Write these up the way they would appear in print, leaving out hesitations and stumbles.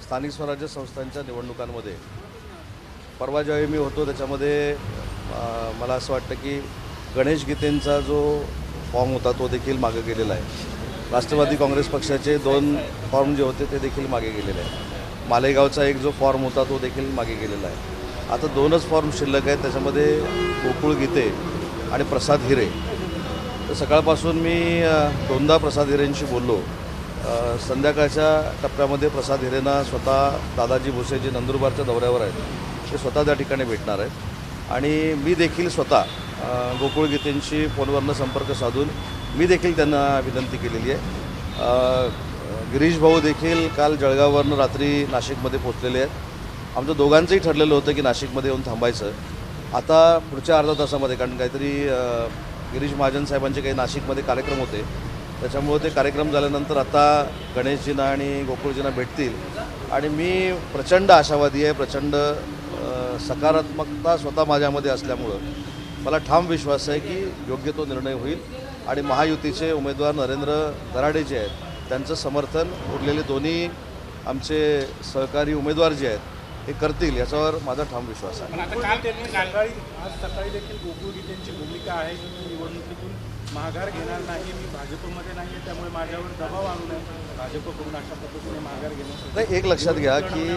स्थानिक स्वराज्य संस्थांच्या निवडणुकांमध्ये परवा ज्यावेळी मी होतो त्याच्यामध्ये मला असं वाटतं की गणेश गीतेंचा जो फॉर्म होता तो देखील मागे गेलेला आहे. राष्ट्रवादी काँग्रेस पक्षाचे 2 फॉर्म जे होते ते देखील मागे गेलेले आहे. मालेगावचा एक जो फॉर्म होता तो देखील मागे गेलेला आहे. आता 2च फॉर्म शिल्लक आहेत. त्याच्यामध्ये गोकुळ गीते आणि प्रसाद हिरे. तर सकाळपासून मी 2दा प्रसाद हिरेंशी बोललो. संध्याकाळच्या टप्प्यामध्ये प्रसाद हिरेंना स्वतः दादाजी भुसे जे नंदुरबारच्या दौऱ्यावर आहेत ते स्वतः त्या ठिकाणी भेटणार आहेत आणि मी देखील स्वतः गोकुळ गीतेंशी फोनवरनं संपर्क साधून मी देखील त्यांना विनंती केलेली आहे. गिरीश भाऊ देखील काल जळगाववरनं रात्री नाशिकमध्ये पोचलेले आहेत. आमचं दोघांचंही ठरलेलं होतं की नाशिकमध्ये येऊन थांबायचं. आता पुढच्या अर्धा तासामध्ये कारण काहीतरी गिरीश महाजन साहेबांचे काही नाशिकमध्ये कार्यक्रम होते त्याच्यामुळे ते कार्यक्रम झाल्यानंतर आता गणेशजींना आणि गोकुळजींना भेटतील आणि मी प्रचंड आशावादी आहे. प्रचंड सकारात्मकता स्वतः माझ्यामध्ये असल्यामुळं मला ठाम विश्वास आहे की योग्य तो निर्णय होईल आणि महायुतीचे उमेदवार नरेंद्र दराडे जे आहेत त्यांचं समर्थन उरलेले दोन्ही आमचे सहकारी उमेदवार जे आहेत हे करतील याच्यावर माझा ठाम विश्वास आहे. आज सकाळी देखील गोकुळ गीतेंची भूमिका आहे की निवडणुकीतून माघार घेणार नाही, मी भाजपमध्ये नाही आहे त्यामुळे माझ्यावर दबाव आणू नये भाजपकडून अशा पद्धतीने माघार घेणं. नाही, एक लक्षात घ्या की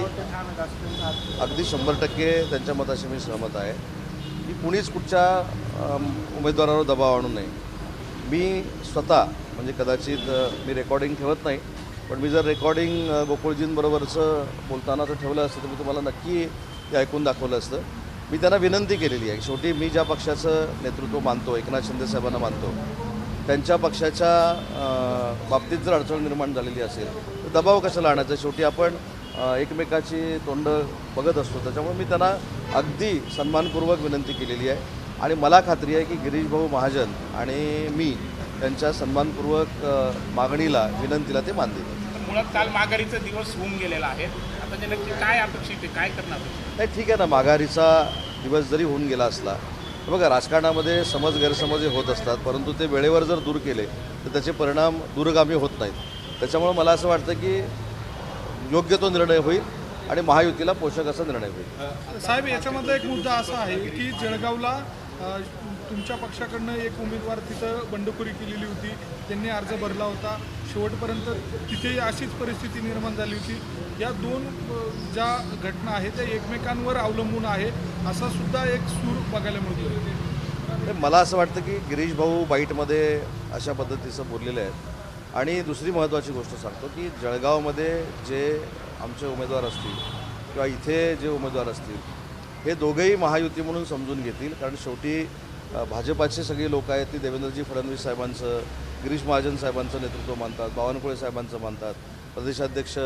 अगदी 100% त्यांच्या मताशी मी सहमत आहे की कुणीच कुठच्या उमेदवारावर दबाव आणू नये. मी स्वतः म्हणजे कदाचित मी रेकॉर्डिंग ठेवत नाही पण मी जर रेकॉर्डिंग गोकुळजींबरोबरचं बोलताना तर ठेवलं असतं तर मी तुम्हाला नक्की ते ऐकून दाखवलं असतं. मी त्यांना विनंती केलेली आहे. शेवटी मी ज्या पक्षाचं नेतृत्व मानतो, एकनाथ शिंदे साहेबांना मानतो, त्यांच्या पक्षाच्या बाबतीत जर अडचण निर्माण झालेली असेल तर दबाव कशाला आणायचा. शेवटी आपण एकमेकाची तोंड बघत असतो. त्याच्यामुळे मी त्यांना अगदी सन्मानपूर्वक विनंती केलेली आहे आणि मला खात्री आहे की गिरीश भाऊ महाजन आणि मी त्यांच्या सन्मानपूर्वक मागणीला विनंतीला ते मान देतील. मुळात काल माघारीचा दिवस होऊन गेलेला आहे. आता ते नक्की काय अपेक्षित आहे, काय करणार? नाही, ठीक आहे ना, माघारीचा दिवस जरी होऊन गेला असला तर बघा राजकारणामध्ये समज गैरसमज हे होत असतात परंतु ते वेळेवर जर दूर केले तर त्याचे परिणाम दूरगामी होत नाहीत. त्याच्यामुळे मला असं वाटतं की योग्य तो निर्णय होईल आणि महायुतीला पोषक असा निर्णय होईल. साहेब, याच्यामध्ये एक मुद्दा असा आहे की जळगावला तुमच्या पक्षाकडनं एक उमेदवार तिथं बंडखोरी केलेली होती, त्यांनी अर्ज भरला होता, शेवटपर्यंत तिथेही अशीच परिस्थिती निर्माण झाली होती. या 2 ज्या घटना आहेत त्या एकमेकांवर अवलंबून आहे असा सुद्धा एक सूर बघायला मिळतो. मला असं वाटतं की गिरीश भाऊ बाईटमध्ये अशा पद्धतीचं बोललेले आहेत. आणि दुसरी महत्त्वाची गोष्ट सांगतो की जळगावमध्ये जे आमचे उमेदवार असतील किंवा इथे जे उमेदवार असतील हे दोघेही महायुती म्हणून समजून घेतील. कारण शेवटी भाजपाचे सगळे लोक आहेत ती देवेंद्रजी फडणवीस साहेबांचं, गिरीश महाजन साहेबांचं नेतृत्व मानतात, बावनकुळे साहेबांचं मानतात, प्रदेशाध्यक्ष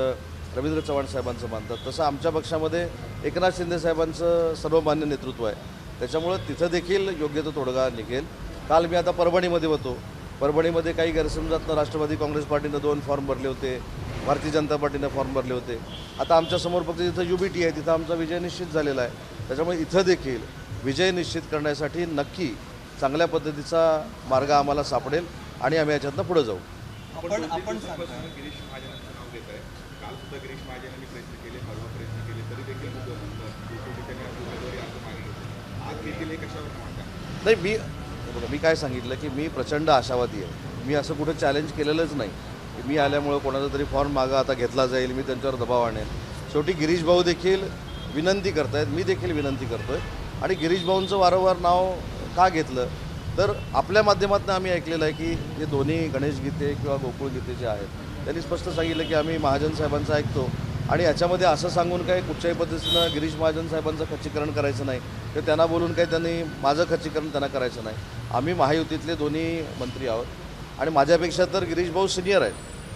रवींद्र चव्हाण साहेबांचं मानतात. तसं आमच्या पक्षामध्ये एकनाथ शिंदे साहेबांचं सर्वमान्य नेतृत्व आहे. त्याच्यामुळं तिथं देखील योग्य तो तोडगा निघेल. काल मी आता परभणीमध्ये होतो. परभणीमध्ये काही गैरसमजातनं राष्ट्रवादी काँग्रेस पार्टीनं 2 फॉर्म भरले होते, भारतीय जनता पार्टीनं फॉर्म भरले होते. आता आमच्यासमोर फक्त जिथं UBT आहे तिथं आमचा विजय निश्चित झालेला आहे. त्याच्यामुळे इथं देखील विजय निश्चित करण्यासाठी नक्की चांगल्या पद्धतीचा मार्ग आम्हाला सापडेल आणि आम्ही याच्यातनं पुढे जाऊ. आपण गिरीश महाजनांचं नाव घेत आहे. काल सुद्धा गिरीश महाजनांनी प्रयत्न केले, परवा प्रयत्न केले तरी देखील उमेदवारी अर्ज मागे घेतले. आज घेतील हे कशावर मागता? नाही, मी काय सांगितलं की मी प्रचंड आशावादी आहे. मी असं कुठं चॅलेंज केलेलंच नाही की मी आल्यामुळं कोणाचा तरी फॉर्म मागं आता घेतला जाईल, मी त्यांच्यावर दबाव आणेन. शेवटी गिरीश भाऊ देखील विनंती करतायत, मी देखील विनंती करतो आहे. आणि गिरीश भाऊंचं वारंवार नाव का घेतलं तर आपल्या माध्यमातून आम्ही ऐकलेलं आहे की हे दोन्ही गणेश गीते किंवा गोकुळ गीते जे आहेत त्यांनी स्पष्ट सांगितलं की आम्ही महाजन साहेबांचं ऐकतो आणि याच्यामध्ये असं सांगून काही कुठच्याही पद्धतीनं गिरीश महाजन साहेबांचं खच्चीकरण करायचं नाही किंवा त्यांना बोलून काही त्यांनी माझं खच्चीकरण त्यांना करायचं नाही. आम्ही महायुतीतले दोन्ही मंत्री आहोत आणि माझ्यापेक्षा तर गिरीश भाऊ सिनियर आहेत.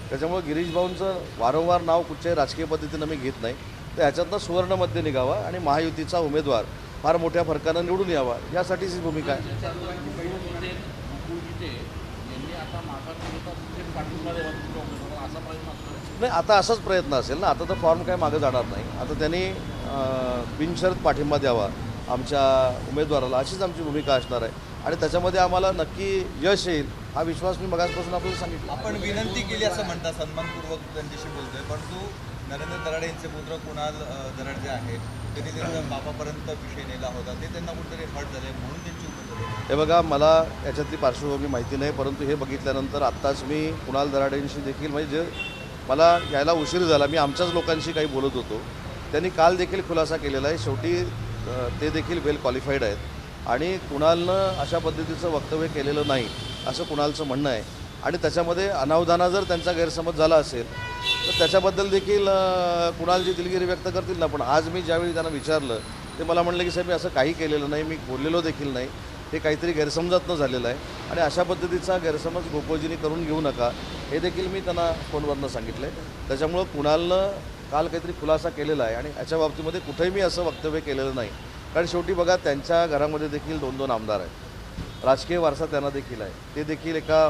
त्याच्यामुळे गिरीश भाऊंचं वारंवार नाव कुठच्याही राजकीय पद्धतीनं मी घेत नाही. तर ह्याच्यातनं सुवर्णमध्ये निघावा आणि महायुतीचा उमेदवार फार मोठ्या फरकानं निवडून यावा यासाठीच ही भूमिका आहे. नाही, आता असाच प्रयत्न असेल ना. आता तर फॉर्म काय मागं जाणार नाही. आता त्यांनी बिनशर्त पाठिंबा द्यावा आमच्या उमेदवाराला अशीच आमची भूमिका असणार आहे आणि त्याच्यामध्ये आम्हाला नक्की यश येईल हा विश्वास मी मगासपासून आपल्याला सांगितलं. आपण विनंती केली असं म्हणता, सन्मानपूर्वक त्यांच्याशी बोलतोय, परंतु नरेंद्र दराड यांचे पुत्र कुणाल दराड जे आहेत त्यांनी त्यांचा बापापर्यंत विषय नेला होता, ते त्यांना कुठेतरी हट झाले म्हणून त्यांची उमेदवारी. हे बघा, मला याच्यातली पार्श्वभूमी माहिती नाही, परंतु हे बघितल्यानंतर आत्ताच मी कुणाल दराडेंशी देखील म्हणजे जे मला यायला उशीर झाला, मी आमच्याच लोकांशी काही बोलत होतो, त्यांनी काल देखील खुलासा केलेला आहे. शेवटी ते देखील वेल क्वालिफाईड आहेत आणि कुणालनं अशा पद्धतीचं वक्तव्य केलेलं नाही असं कुणालचं म्हणणं आहे. आणि त्याच्यामध्ये अनावधाना जर त्यांचा गैरसमज झाला असेल तर त्याच्याबद्दल देखील कुणालजी दिलगिरी व्यक्त करतील ना. पण आज मी ज्यावेळी त्यांना विचारलं ते मला म्हणलं की साहेब मी असं काही केलेलं नाही, मी बोललेलो देखील नाही, हे काहीतरी गैरसमजातनं झालेलं आहे आणि अशा पद्धतीचा गैरसमज गोकुळजींनी करून घेऊ नका हे देखील मी त्यांना फोनवरनं सांगितलं आहे. त्याच्यामुळं कुणालनं काल काहीतरी खुलासा केलेला आहे आणि याच्या बाबतीमध्ये कुठेही मी असं वक्तव्य केलेलं नाही. कारण शेवटी बघा, त्यांच्या घरामध्ये देखील 2-2 आमदार आहेत, राजकीय वारसा त्यांना देखील आहे, ते देखील एका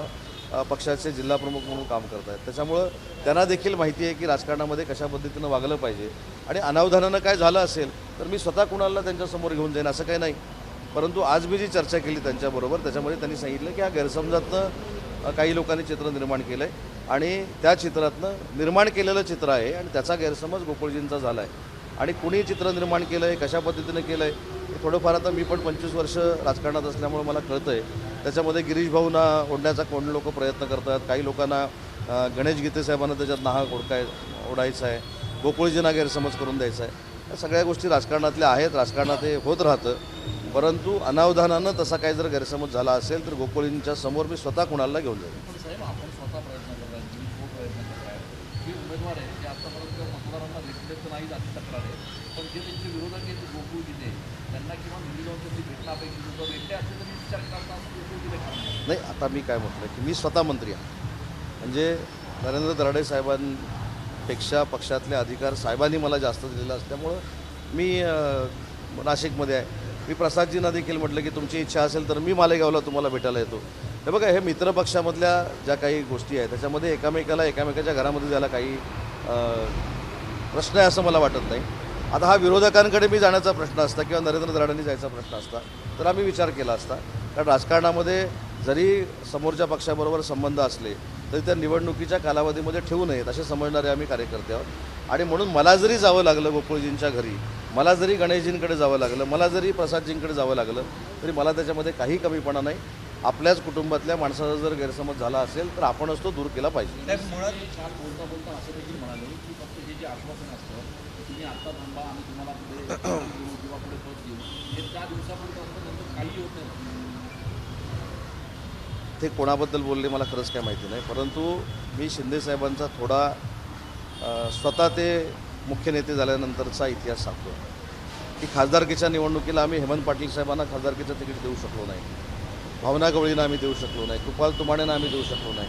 पक्षाचे जिल्हाप्रमुख म्हणून काम करत आहेत. त्याच्यामुळं त्यांना देखील माहिती आहे की राजकारणामध्ये कशा पद्धतीनं वागलं पाहिजे आणि अनावधानानं काय झालं असेल तर मी स्वतः कुणाला त्यांच्यासमोर घेऊन जाईन असं काही नाही. परंतु आज मी जी चर्चा केली त्यांच्याबरोबर त्याच्यामध्ये त्यांनी सांगितलं की हा गैरसमजातनं काही लोकांनी चित्र निर्माण केलं आहे आणि त्या चित्रातनं निर्माण केलेलं चित्र आहे आणि त्याचा गैरसमज गोकुळजींचा झाला आहे. आणि कुणी चित्र निर्माण केलं आहे, कशा पद्धतीनं केलं आहे हे थोडंफार आता मी पण 25 वर्ष राजकारणात असल्यामुळे मला कळतं आहे. त्याच्यामध्ये गिरीश भाऊंना ओढण्याचा कोण लोक प्रयत्न करतात, काही लोकांना गणेश गीते साहेबांना त्याच्यात नाहक ओढायचं आहे, गोकुळजींना गैरसमज करून द्यायचा आहे. या सगळ्या गोष्टी राजकारणातल्या आहेत, राजकारणात हे होत राहतं. परंतु अनावधानानं तसा काही जर गैरसमज झाला असेल तर गोकुळजींच्या समोर मी स्वतः कुणाला घेऊन जाईल. पण साहेब, आपण स्वतः प्रयत्न करताय, तुम्ही खूप प्रयत्न करताय. जे उमेदवार आहेत ते आतापर्यंत मतदारांना भेटले तर नाही जाती तक्रार आहे, पण जे त्यांचे विरोधक आहेत गोकुळ जिथे त्यांना किंवा निधी जाऊन त्यांची भेटणं अपेक्षित होतं, भेटले असेल तर विचार करता गोकुळ जिथे करणार नाही, आता मी काय म्हटलं की मी स्वतः मंत्री आहे, म्हणजे नरेंद्र दराडे साहेबांपेक्षा पक्षातले अधिकार साहेबांनी मला जास्त दिलेलं असल्यामुळं मी नाशिकमध्ये आहे. मी प्रसादजींना देखील म्हटलं की तुमची इच्छा असेल तर मी मालेगावला तुम्हाला भेटायला येतो. हे बघा, हे मित्रपक्षामधल्या ज्या काही गोष्टी आहेत त्याच्यामध्ये एकामेकाच्या घरामध्ये जायला काही प्रश्न आहे असं मला वाटत नाही. आता हा विरोधकांकडे मी जाण्याचा प्रश्न असता किंवा नरेंद्र दराडांनी जायचा प्रश्न असता तर आम्ही विचार केला असता. कारण राजकारणामध्ये जरी समोरच्या पक्षाबरोबर संबंध असले तरी त्या निवडणुकीच्या कालावधीमध्ये ठेवू नयेत असे समजणारे आम्ही कार्यकर्ते आहोत. आणि म्हणून मला जरी जावं लागलं गोकुळजींच्या घरी, मला जरी गणेशजींकडे जावं लागलं, मला जरी प्रसादजींकडे जावं लागलं तरी मला त्याच्यामध्ये काही कमीपणा नाही. आपल्याच कुटुंबातल्या माणसाचा जर गैरसमज झाला असेल तर आपणच तो दूर केला पाहिजे. साहेब, मुळात काल बोलता बोलता असं देखील म्हणाले की फक्त हे जे आश्वासन असतं तुम्ही आत्ता थांबा आणि तुम्हाला पुढे देऊ किंवा पुढे पद देऊ, हे त्या दिवसापर्यंत असतं, नंतर काही होत नाही. ते कोणाबद्दल बोलले मला खरंच काय माहिती नाही. परंतु मी शिंदेसाहेबांचा थोडा स्वतः ते मुख्य नेते झाल्यानंतरचा इतिहास सांगतो की खासदारकीच्या निवडणुकीला आम्ही हेमंत पाटील साहेबांना खासदारकीचं तिकीट देऊ शकलो नाही, भावना गवळींना आम्ही देऊ शकलो नाही, कृपाल तुमाणेंना आम्ही देऊ शकलो नाही.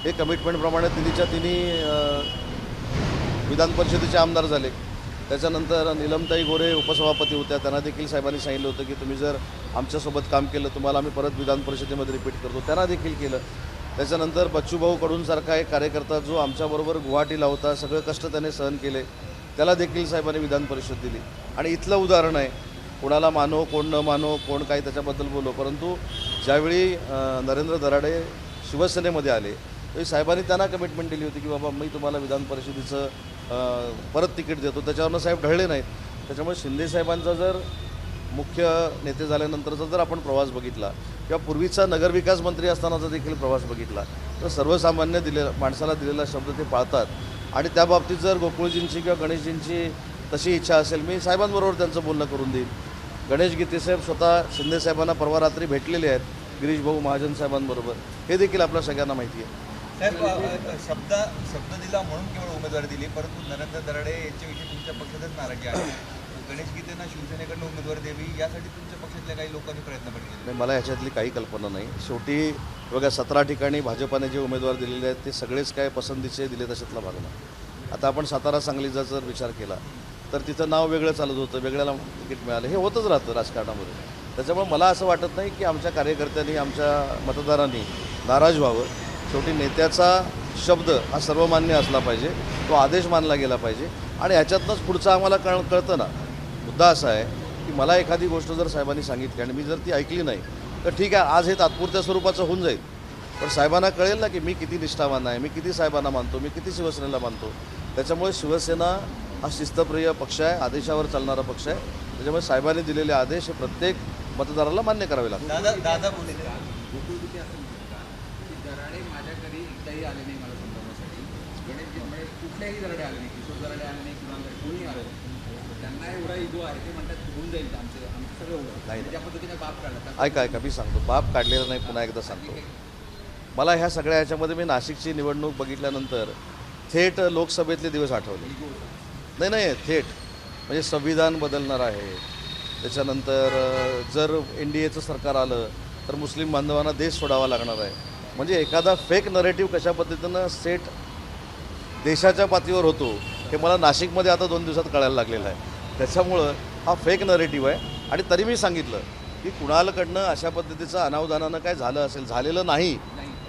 हे कमिटमेंटप्रमाणे तिन्ही विधान परिषदेचे आमदार झाले. त्याच्यानंतर नीलमताई गोरे उपसभापती होत्या, त्यांना देखील साहेबांनी सांगितलं होतं की तुम्ही जर आमच्यासोबत काम केलं तुम्हाला आम्ही परत विधान परिषदेमध्ये रिपीट करतो, त्यांना देखील केलं. त्याच्यानंतर बच्चूभाऊ कडूंसारखा एक कार्यकर्ता जो आमच्याबरोबर गुवाहाटीला होता, सगळं कष्ट त्याने सहन केले, त्याला देखील साहेबांनी विधान परिषद दिली. आणि इथलं उदाहरण आहे, कोणाला मानो कोण न मानो कोण काय त्याच्याबद्दल बोलो, परंतु ज्यावेळी नरेंद्र दराडे शिवसेनेमध्ये आले तरी साहेबांनी त्यांना कमिटमेंट दिली होती की बाबा मी तुम्हाला विधान परिषदेचं परत तिकीट देतो. त्याच्यावरनं साहेब ढळले नाहीत. त्याच्यामुळे शिंदेसाहेबांचा जर मुख्य नेते झाल्यानंतरचा जर आपण प्रवास बघितला किंवा पूर्वीचा नगरविकास मंत्री असतानाचा देखील प्रवास बघितला तर सर्वसामान्य माणसाला दिलेला शब्द ते पाळतात. आणि त्या बाबतीत जर गोकुळजींची किंवा गणेशजींची तशी इच्छा असेल मी साहेबांबरोबर त्यांचं बोलणं करून देईन. गणेश गीतेसाहेब स्वतः शिंदेसाहेबांना परवा रात्री भेटलेले आहेत गिरीश भाऊ महाजन साहेबांबरोबर, हे देखील आपल्या सगळ्यांना माहिती आहे. साहेब, शब्द दिला म्हणून केवळ उमेदवारी दिली, परंतु नरेंद्र दराडे यांच्याविषयी तुमच्या पक्षातच नाराजी आहे. गणेश गीतेंना शिवसेनेकडनं उमेदवारी द्यावी यासाठी तुमच्या पक्षातल्या काही लोकांनी प्रयत्न पण केले. नाही, मला ह्याच्यातली काही कल्पना नाही. शेवटी बघा 17 ठिकाणी भाजपाने जे उमेदवार दिलेले आहेत ते सगळेच काय पसंतीचे दिले तशातला भाग नाही. आता आपण सातारा सांगलीचा जर विचार केला तर तिथं नाव वेगळं चालत होतं, वेगळ्याला तिकीट मिळालं, हे होतच राहतं राजकारणामध्ये. त्याच्यामुळे मला असं वाटत नाही की आमच्या कार्यकर्त्यांनी आमच्या मतदारांनी नाराज व्हावं. शेवटी नेत्याचा शब्द हा सर्वमान्य असला पाहिजे, तो आदेश मानला गेला पाहिजे आणि ह्याच्यातनंच पुढचं आम्हाला कळतं ना. मुद्दा असा आहे की मला एखादी गोष्ट जर साहेबांनी सांगितली आणि मी जर ती ऐकली नाही तर ठीक आहे, आज हे तात्पुरत्या स्वरूपाचं होऊन जाईल, पण साहेबांना कळेल ना की मी किती निष्ठावान आहे, मी किती साहेबांना मानतो, मी किती शिवसेनेला मानतो. त्याच्यामुळे शिवसेना हा शिस्तप्रिय पक्ष आहे, आदेशावर चालणारा पक्ष आहे. त्याच्यामुळे साहेबांनी दिलेले आदेश हे प्रत्येक मतदाराला मान्य करावे लागतात. दादा बोलले गोकुळ तिथे असं म्हणतात का की दराडे माझ्या घरी एकदाही आले नाही मला समजावण्यासाठी. गणेश म्हणजे कुठल्याही दराडे आले नाही, किशोर दराडे आले नाही, किंवा कोणी आलं नाही. त्यांना एवढा इगो आहे, ते म्हणतात होऊन जाईल आमचं सगळं होतं. नाही. त्या पद्धतीने बाप काढला. ऐका मी सांगतो, बाप काढलेला नाही. पुन्हा एकदा सांगतो, मला ह्या सगळ्या ह्याच्यामध्ये मी नाशिकची निवडणूक बघितल्यानंतर थेट लोकसभेतले दिवस आठवले. नाही थेट म्हणजे संविधान बदलणार आहे. त्याच्यानंतर जर NDAचं सरकार आलं तर मुस्लिम बांधवांना देश सोडावा लागणार आहे. म्हणजे एखादा फेक नरेटिव्ह कशा पद्धतीनं सेट देशाच्या पातळीवर होतो हे मला नाशिकमध्ये आता 2 दिवसात कळायला लागलेलं आहे. त्याच्यामुळं हा फेक नरेटिव्ह आहे. आणि तरी मी सांगितलं की कुणालकडनं अशा पद्धतीचं अनावधानानं काय झालं असेल, झालेलं नाही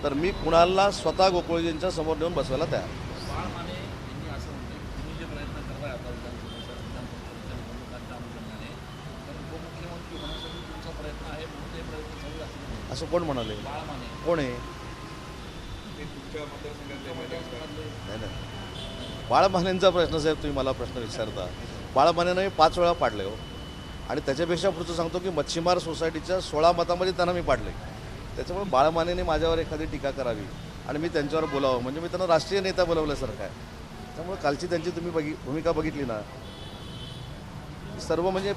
तर मी कुणालला स्वतः गोकुळजींच्या समोर नेऊन बसवायला तयार. बाळ माने यांनी असं म्हटलं की तुम्ही जे प्रयत्न करताय आता विधानसभेच्या निवडणुकांच्या अनुषंगाने, तर उपमुख्यमंत्री होण्यासाठी तुमचा प्रयत्न आहे म्हणून ते प्रयत्न चालू असतील. असं कोण म्हणाले? बाळ माने कोण आहे? ते तुमच्या मतदारसंघातले नाही बाळमानेंचा प्रश्न साहेब, तुम्ही मला प्रश्न विचारता. बाळमानेनं मी 5 वेळा पाडले हो. आणि त्याच्यापेक्षा पुढचं सांगतो की मच्छीमार सोसायटीच्या 16 मतामध्ये त्यांना मी पाडले. त्याच्यामुळे बाळमानेने माझ्यावर एखादी टीका करावी आणि मी त्यांच्यावर बोलावं म्हणजे मी त्यांना राष्ट्रीय नेता बोलवल्यासारखं आहे. त्यामुळे कालची त्यांची तुम्ही भूमिका बघितली ना, सर्व म्हणजे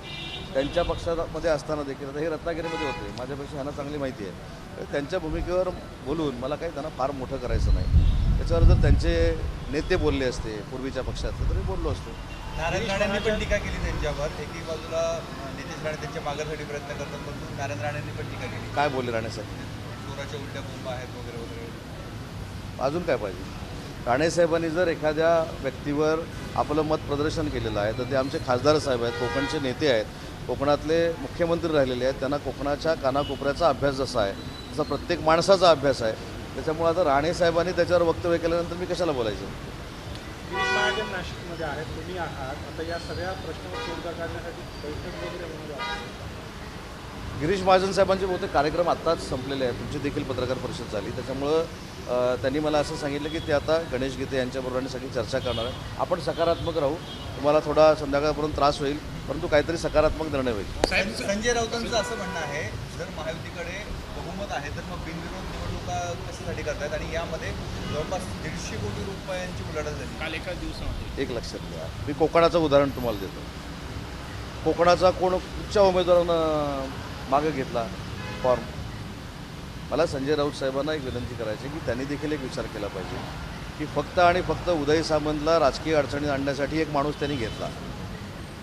त्यांच्या पक्षामध्ये असताना देखील, आता हे रत्नागिरीमध्ये होते, माझ्यापेक्षा ह्यांना चांगली माहिती आहे. त्यांच्या भूमिकेवर बोलून मला काही त्यांना फार मोठं करायचं नाही. त्याच्यावर जर त्यांचे नेते बोलले असते पूर्वीच्या पक्षातले तरी बोललो असतो. नारायण राणेंनी पण टीका केली त्यांच्यावर. एकी बाजूला नितेश राणे त्यांच्या मागासाठी प्रयत्न करतात, परंतु नारायण राणेंनी पण टीका केली. काय बोलले राणेसाहेब? चोराच्या उलट्या बोंबा आहेत वगैरे वगैरे. अजून काय पाहिजे? राणेसाहेबांनी जर एखाद्या व्यक्तीवर आपलं मत प्रदर्शन केलेलं आहे तर ते आमचे खासदार साहेब आहेत, कोकणचे नेते आहेत, कोकणातले मुख्यमंत्री राहिलेले आहेत. त्यांना कोकणाच्या कानाकोपऱ्याचा अभ्यास जसा आहे तसा प्रत्येक माणसाचा अभ्यास आहे. त्याच्यामुळे आता राणेसाहेबांनी त्याच्यावर वक्तव्य केल्यानंतर मी कशाला बोलायचं? गिरीश महाजन नाशिकमध्ये आहेत, तुम्ही आहात. आता या सगळ्या प्रश्नावर तोडगा काढण्यासाठी बैठक वगैरे होणार आहे. गिरीश महाजन साहेबांचे बहुतेक कार्यक्रम आत्ताच संपलेले आहेत. तुमची देखील पत्रकार परिषद झाली. त्याच्यामुळं त्यांनी मला असं सांगितलं की ते आता गणेश गीते यांच्याबरोबर सगळी चर्चा करणार आहे. आपण सकारात्मक राहू. तुम्हाला थोडा संध्याकाळपर्यंत त्रास होईल परंतु काहीतरी सकारात्मक निर्णय होईल. संजय राऊतांचं असं म्हणणं आहे, जर महायुतीकडे बहुमत आहे तर मग बिनविरोध निवडणुका कशासाठी करतायत आणि यामध्ये जवळपास 150 कोटी रुपयांची उलाढाल झाली काल एका दिवसामध्ये. एक लक्षात घ्या, मी कोकणाचं उदाहरण तुम्हाला देतो. कोकणाचा कुठच्या उमेदवारानं मागं घेतला फॉर्म? मला संजय राऊत साहेबांना एक विनंती करायची की त्यांनी देखील एक विचार केला पाहिजे की फक्त आणि फक्त उदय सामंतला राजकीय अडचणीत आणण्यासाठी एक माणूस त्यांनी घेतला,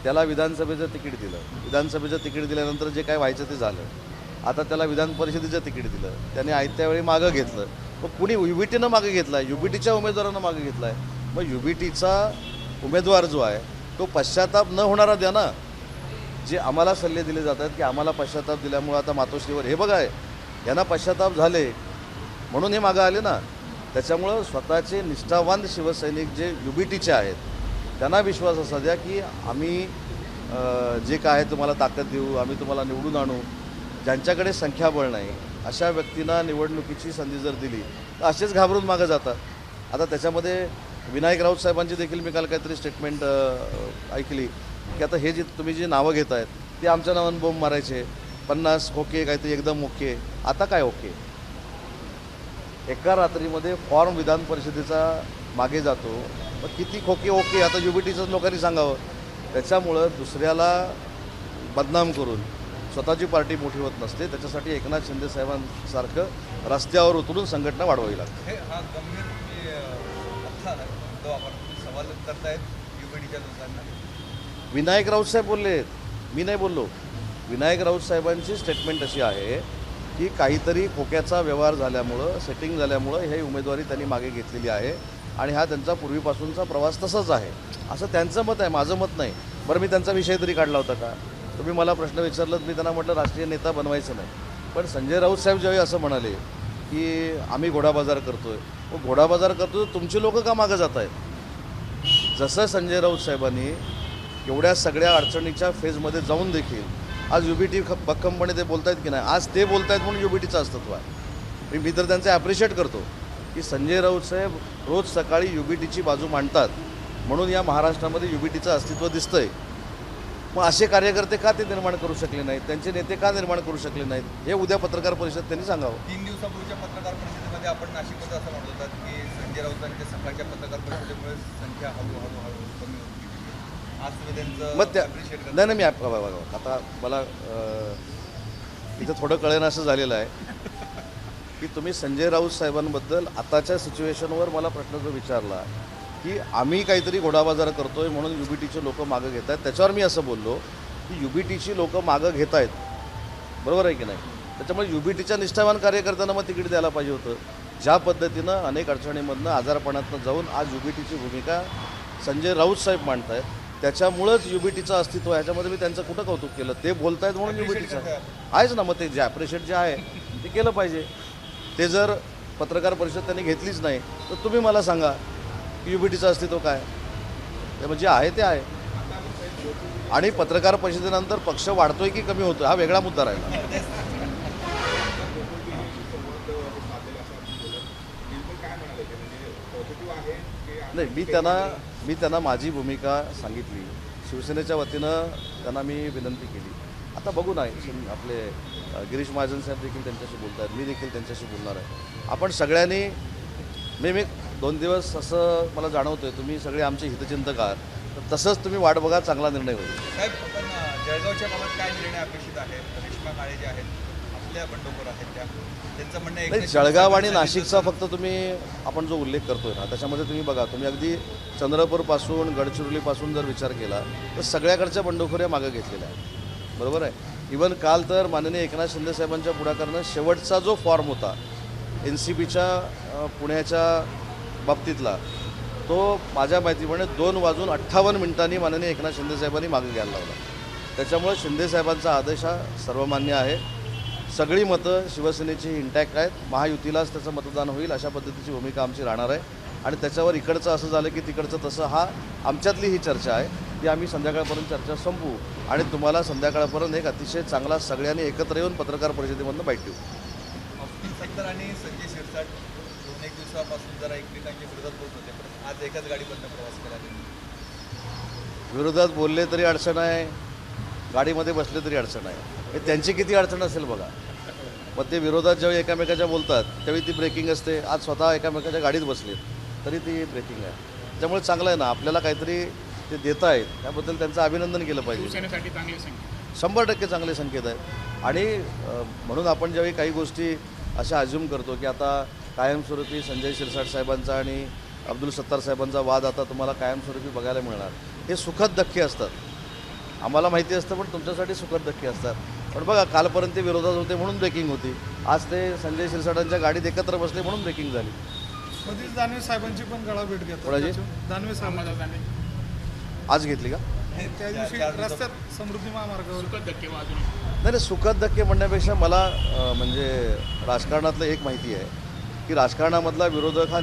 त्याला विधानसभेचं तिकीट दिलं. विधानसभेचं तिकीट दिल्यानंतर जे काय व्हायचं ते झालं. आता त्याला विधान परिषदेचं तिकीट दिलं, त्याने आयत्या वेळी मागं घेतलं. मग कुणी UBTनं मागं घेतला आहे, UBTच्या उमेदवारानं मागं घेतला आहे. मग UBTचा उमेदवार जो आहे तो पश्चाताप न होणारा द्या ना. जे आम्हाला सल्ले दिले जातात की आम्हाला पश्चाताप दिल्यामुळं आता मातोश्रीवर हे बघा आहे, यांना पश्चाताप झाले म्हणून हे मागं आले ना. त्याच्यामुळं स्वतःचे निष्ठावान शिवसैनिक जे UBTचे आहेत त्यांना विश्वास असा द्या की आम्ही जे काय आहे तुम्हाला ताकद देऊ, आम्ही तुम्हाला निवडून आणू. ज्यांच्याकडे संख्याबळ नाही अशा व्यक्तींना निवडणुकीची संधी जर दिली तर असेच घाबरून मागं जातात. आता त्याच्यामध्ये विनायक राऊत साहेबांची देखील मी काल काहीतरी स्टेटमेंट ऐकली की आता हे जे तुम्ही जी नावं घेत आहेत ते आमच्या नावानं बोंब मारायचे, 50 ओके काहीतरी एकदम ओके. आता काय ओके? एका रात्रीमध्ये फॉर्म विधान परिषदेचा मागे जातो. मग किती खोके ओके आता UBTचंच लोकांनी सांगावं. त्याच्यामुळं दुसऱ्याला बदनाम करून स्वतःची पार्टी मोठी होत नसते. त्याच्यासाठी एकनाथ शिंदे साहेबांसारखं रस्त्यावर उतरून संघटना वाढवावी लागते. हे हा गंभीर जो आपण सवाल करतायत UBTच्या लोकांना. विनायक राऊत साहेब बोलले, मी नाही बोललो. विनायक राऊत साहेबांची स्टेटमेंट अशी आहे की काहीतरी खोक्याचा व्यवहार झाल्यामुळं, सेटिंग झाल्यामुळं हे उमेदवारी त्यांनी मागे घेतलेली आहे आणि हा त्यांचा पूर्वीपासूनचा प्रवास तसाच आहे असं त्यांचं मत आहे, माझं मत नाही. बरं मी त्यांचा विषय तरी काढला होता का? तुम्ही मला प्रश्न विचारलात, मी त्यांना म्हटलं राष्ट्रीय नेता बनवायचं नाही. पण संजय राऊत साहेब ज्यावेळी असं म्हणाले की आम्ही घोडाबाजार करतोय, मग घोडाबाजार करतो तुमची लोकं का मागं जात आहेत? जसं संजय राऊत साहेबांनी एवढ्या सगळ्या अडचणीच्या फेजमध्ये जाऊन देखील आज UBT भक्कमपणे ते बोलत आहेत की नाही, आज ते बोलत आहेत म्हणून UBTचं अस्तित्व आहे. मी तर त्यांचं ॲप्रिशिएट करतो की संजय राऊत साहेब रोज सकाळी UBTची बाजू मांडतात म्हणून या महाराष्ट्रामध्ये युबीटीचं अस्तित्व दिसतंय. मग असे कार्यकर्ते का ते निर्माण करू शकले नाहीत, त्यांचे नेते का निर्माण करू शकले नाहीत, हे उद्या पत्रकार परिषद त्यांनी सांगावं. 3 दिवसापूर्वीच्या पत्रकार परिषदेमध्ये आपण नाशिकमध्ये असं म्हणत होतात की संजय राऊतांच्या सकाळच्या पत्रकार परिषदेमुळे संख्या हळूहळू कमी होत गेली. आज तुम्ही त्यांचं मग त्या appreciate करता. नाही मी आता मला इथं थोडं कळेन असं झालेलं आहे की तुम्ही संजय राऊत साहेबांबद्दल आताच्या सिच्युएशनवर मला प्रश्न जो विचारला की आम्ही काहीतरी घोडाबाजार करतोय म्हणून युबीटीचे लोक मागं घेत आहेत, त्याच्यावर मी असं बोललो की युबीटीची लोक मागं घेत आहेत, बरोबर आहे की नाही. त्याच्यामुळे युबीटीच्या निष्ठावान कार्यकर्त्यांना मग तिकीट द्यायला पाहिजे होतं. ज्या पद्धतीनं अनेक अडचणीमधनं आजारपणातनं जाऊन आज युबीटीची भूमिका संजय राऊत साहेब मांडत आहेत, त्याच्यामुळंच युबीटीचं अस्तित्व आहे. ह्याच्यामध्ये मी त्यांचं कुठं कौतुक केलं, ते बोलत आहेत म्हणून युबीटीचं आहेच ना. मग ते जे ॲप्रिशिएट जे आहे ते केलं पाहिजे. ते जर पत्रकार परिषद त्यांनी घेतलीच नाही तर तुम्ही मला सांगा की युबीटीचं अस्तित्व काय. ते म्हणजे आहे ते आहे. आणि पत्रकार परिषदेनंतर पक्ष वाढतोय की कमी होतोय हा वेगळा मुद्दा राहिला. नाही मी त्यांना माझी भूमिका सांगितली. शिवसेनेच्या वतीनं त्यांना मी विनंती केली. आता बघू ना, आपले गिरीश महाजन साहेब देखील त्यांच्याशी बोलत आहेत, मी देखील त्यांच्याशी बोलणार आहे. आपण सगळ्यांनी मी 2 दिवस असं मला जाणवतोय तुम्ही सगळे आमचे हितचिंतक आहात, तर तसंच तुम्ही वाट बघा, चांगला निर्णय होईल. साहेब, पण जळगावच्या बाबत काय निर्णय अपेक्षित आहे? रेश्मा काळे जे आहेत आपल्या बंडखोर आहेत त्यांचं म्हणणं आहे नाही, जळगाव आणि नाशिकचा फक्त तुम्ही आपण जो उल्लेख करतोय ना त्याच्यामध्ये तुम्ही बघा, तुम्ही अगदी चंद्रपूरपासून गडचिरोलीपासून जर विचार केला तर सगळ्याकडच्या बंडखोऱ्या मागं घेतलेल्या आहेत, बरोबर आहे. इवन काल तर माननीय एकनाथ शिंदे साहेबांच्या पुढाकारानं शेवटचा जो फॉर्म होता NCPच्या पुण्याच्या बाबतीतला, तो माझ्या माहितीप्रमाणे 2:58 माननीय एकनाथ शिंदे साहेबांनी मागे घ्यायला लावला. त्याच्यामुळे शिंदे साहेबांचा आदेश हा सर्वमान्य आहे. सगळी मतं शिवसेनेची इंटॅक्ट आहेत. महायुतीलाच त्याचं मतदान होईल अशा पद्धतीची भूमिका आमची राहणार आहे. आणि त्याच्यावर इकडचं असं झालं की तिकडचं तसं, हा आमच्यातली ही चर्चा आहे ती आम्ही संध्याकाळपर्यंत चर्चा संपवू आणि तुम्हाला संध्याकाळपर्यंत एक अतिशय चांगला सगळ्यांनी एकत्र येऊन पत्रकार परिषदेमधून बाईट देऊ. सत्तर आणि संजय शिरसाट 2-1 दिवसापासून जरा एकमेकांच्या विरोधात बोलत होते, पण आज एकाच गाडीमधनं प्रवास केला त्यांनी. विरोधात बोलले तरी अडचण आहे, गाडीमध्ये बसले तरी अडचण आहे. हे त्यांची किती अडचण असेल बघा. मग ते विरोधात ज्यावेळी एकामेकाच्या बोलतात त्यावेळी ती ब्रेकिंग असते. आज स्वतः एकामेकाच्या गाडीत बसलेत तरी ती ब्रेकिंग आहे. त्यामुळे चांगलं आहे ना, आपल्याला काहीतरी ते देत आहेत त्याबद्दल त्यांचं अभिनंदन केलं पाहिजे. 100% चांगले संकेत आहेत. आणि म्हणून आपण ज्यावेळी काही गोष्टी अशा अज्युम करतो की आता कायमस्वरूपी संजय शिरसाट साहेबांचा आणि अब्दुल सत्तार साहेबांचा वाद आता तुम्हाला कायमस्वरूपी बघायला मिळणार, हे सुखद धक्के असतात. आम्हाला माहिती असतं पण तुमच्यासाठी सुखद धक्के असतात. पण बघा, कालपर्यंत ते विरोधात होते म्हणून ब्रेकिंग होती, आज ते संजय शिरसाटांच्या गाडीत एकत्र बसले म्हणून ब्रेकिंग झाली. मध्येच दानवे साहेबांची पण गळाभेट घेतात. कोणाची? दानवे साहेब आज घेतली का? त्या दिवशी रस्त्यात समृद्धी महामार्गावर नाही, सुखद धक्के म्हणण्यापेक्षा मला म्हणजे राजकारणातलं एक माहिती आहे की राजकारणामधला विरोधक हा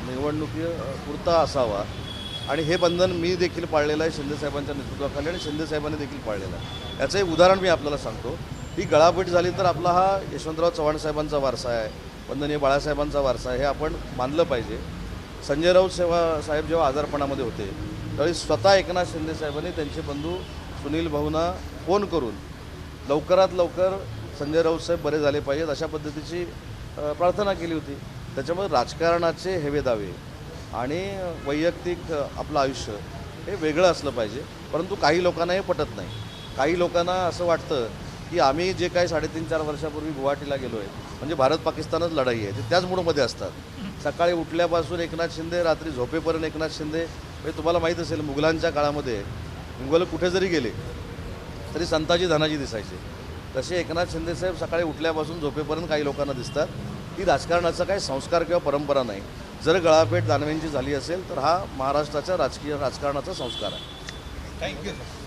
निवडणुकीपुरता असावा. आणि हे बंधन मी देखील पाळलेलं आहे शिंदेसाहेबांच्या नेतृत्वाखाली आणि शिंदेसाहेबांनी देखील पाळलेलं आहे. याचं एक उदाहरण मी आपल्याला सांगतो. ही गळाभेट झाली तर आपला हा यशवंतराव चव्हाण साहेबांचा वारसा आहे, वंदनीय बाळासाहेबांचा वारसा आहे, हे आपण मानलं पाहिजे. संजय राऊत साहेब जेव्हा आजारपणामध्ये होते त्यावेळी स्वतः एकनाथ शिंदे साहेबांनी त्यांचे बंधू सुनील भाऊंना फोन करून लवकरात लवकर संजय राऊत साहेब बरे झाले पाहिजेत अशा पद्धतीची प्रार्थना केली होती. त्याच्यामुळे राजकारणाचे हेवे दावे आणि वैयक्तिक आपलं आयुष्य हे वेगळं असलं पाहिजे. परंतु काही लोकांना हे पटत नाही. काही लोकांना असं वाटतं की आम्ही जे काही 3.5-4 वर्षापूर्वी गुवाहाटीला गेलो आहे म्हणजे भारत पाकिस्तानच लढाई आहे, ते त्याच मूडमध्ये असतात. सकाळी उठल्यापासून एकनाथ शिंदे, रात्री झोपेपर्यंत एकनाथ शिंदे. म्हणजे तुम्हाला माहीत असेल मुघलांच्या काळामध्ये मुघल कुठे जरी गेले तरी संताजी धनाजी दिसायचे, तसे एकनाथ शिंदेसाहेब सकाळी उठल्यापासून झोपेपर्यंत काही लोकांना दिसतात. ही राजकारणाचा काही संस्कार किंवा परंपरा नाही. जर गळाभेट दानवेंची झाली असेल तर हा महाराष्ट्राच्या राजकीय राजकारणाचा संस्कार आहे. Thank you sir.